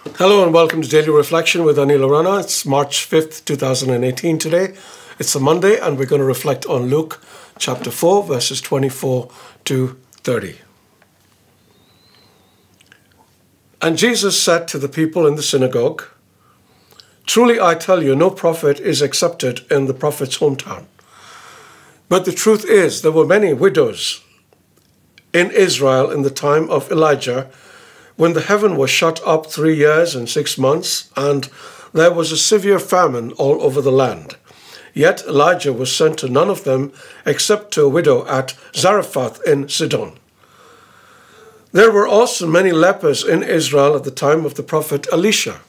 Hello and welcome to Daily Reflection with Aneel Aranha. It's March 5th, 2018 today. It's a Monday and we're going to reflect on Luke chapter 4, verses 24 to 30. And Jesus said to the people in the synagogue, "Truly I tell you, no prophet is accepted in the prophet's hometown. But the truth is, there were many widows in Israel in the time of Elijah, when the heaven was shut up 3 years and 6 months, and there was a severe famine all over the land. Yet Elijah was sent to none of them, except to a widow at Zarephath in Sidon. There were also many lepers in Israel at the time of the prophet Elisha,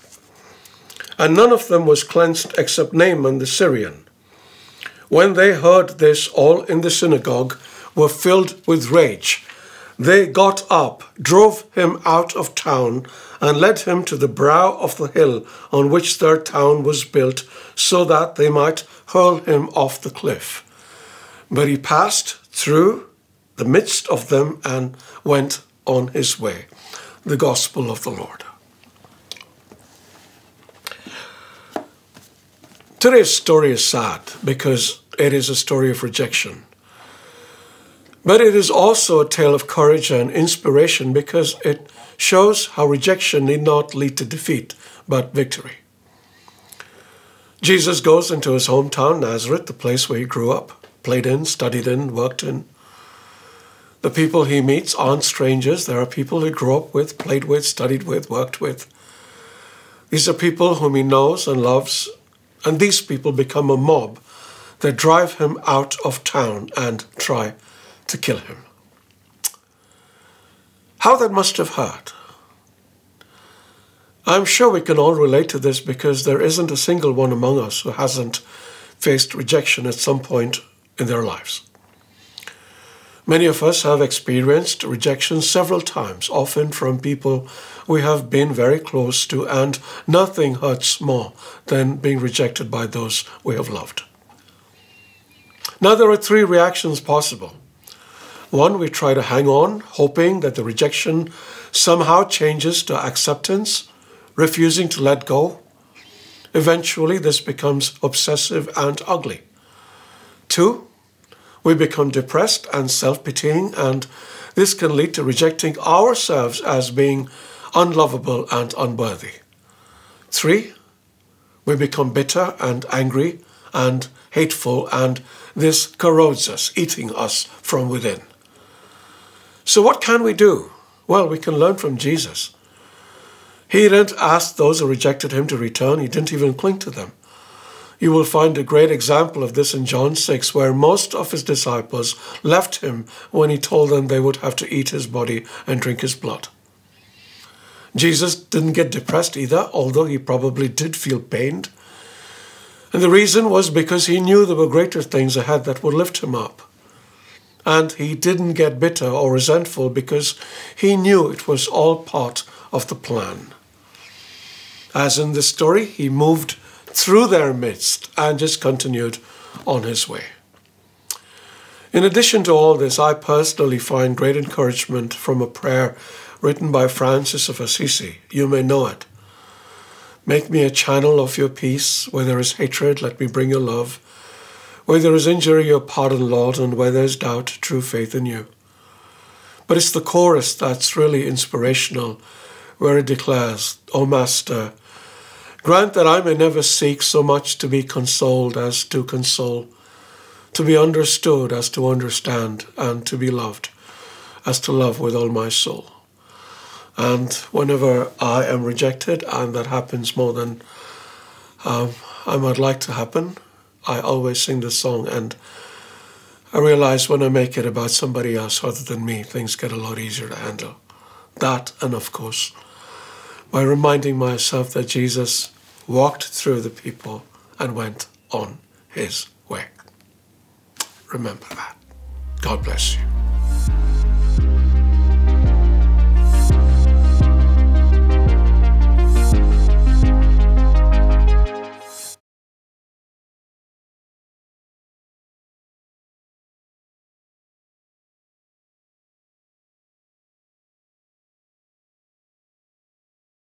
and none of them was cleansed except Naaman the Syrian. When they heard this, all in the synagogue were filled with rage. They got up, drove him out of town, and led him to the brow of the hill on which their town was built, so that they might hurl him off the cliff. But he passed through the midst of them and went on his way." The Gospel of the Lord. Today's story is sad because it is a story of rejection. But it is also a tale of courage and inspiration because it shows how rejection need not lead to defeat, but victory. Jesus goes into his hometown, Nazareth, the place where he grew up, played in, studied in, worked in. The people he meets aren't strangers. There are people he grew up with, played with, studied with, worked with. These are people whom he knows and loves, and these people become a mob that drive him out of town and try to kill him. How that must have hurt. I'm sure we can all relate to this because there isn't a single one among us who hasn't faced rejection at some point in their lives. Many of us have experienced rejection several times, often from people we have been very close to, and nothing hurts more than being rejected by those we have loved. Now there are 3 reactions possible. 1, we try to hang on, hoping that the rejection somehow changes to acceptance, refusing to let go. Eventually, this becomes obsessive and ugly. 2, we become depressed and self-pitying, and this can lead to rejecting ourselves as being unlovable and unworthy. 3, we become bitter and angry and hateful, and this corrodes us, eating us from within. So what can we do? Well, we can learn from Jesus. He didn't ask those who rejected him to return. He didn't even cling to them. You will find a great example of this in John 6, where most of his disciples left him when he told them they would have to eat his body and drink his blood. Jesus didn't get depressed either, although he probably did feel pained. And the reason was because he knew there were greater things ahead that would lift him up. And he didn't get bitter or resentful because he knew it was all part of the plan. As in this story, he moved through their midst and just continued on his way. In addition to all this, I personally find great encouragement from a prayer written by Francis of Assisi. You may know it. "Make me a channel of your peace. Where there is hatred, let me bring your love. Where there is injury, your pardon, Lord, and where there is doubt, true faith in you." But it's the chorus that's really inspirational, where it declares, "O Master, grant that I may never seek so much to be consoled as to console, to be understood as to understand, and to be loved as to love with all my soul." And whenever I am rejected, and that happens more than I might like to happen, I always sing this song, and I realize when I make it about somebody else other than me, things get a lot easier to handle. That, and of course, by reminding myself that Jesus walked through the people and went on his way. Remember that. God bless you.